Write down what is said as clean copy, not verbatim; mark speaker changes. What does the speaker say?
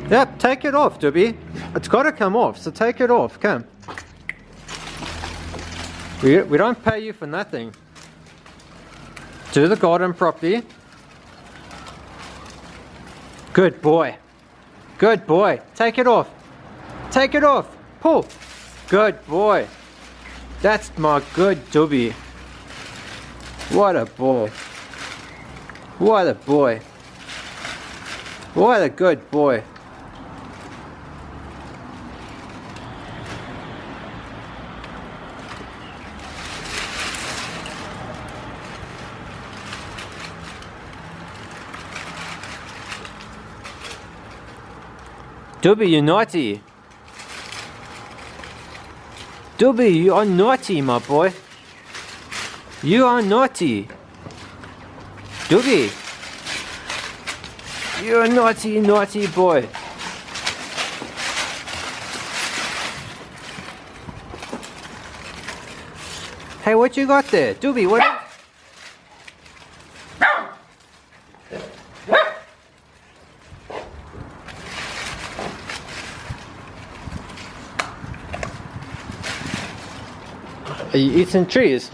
Speaker 1: Yep, take it off, Dubby. It's got to come off, so take it off. Come. We don't pay you for nothing. Do the garden properly. Good boy. Good boy. Take it off. Take it off. Pull. Good boy. That's my good Dubby. What a boy. What a boy. What a good boy. Dubby, you're naughty. Dubby, you are naughty, my boy. You are naughty. Dubby. You're a naughty, naughty boy. Hey, what you got there? Dubby, what? Are you eating trees?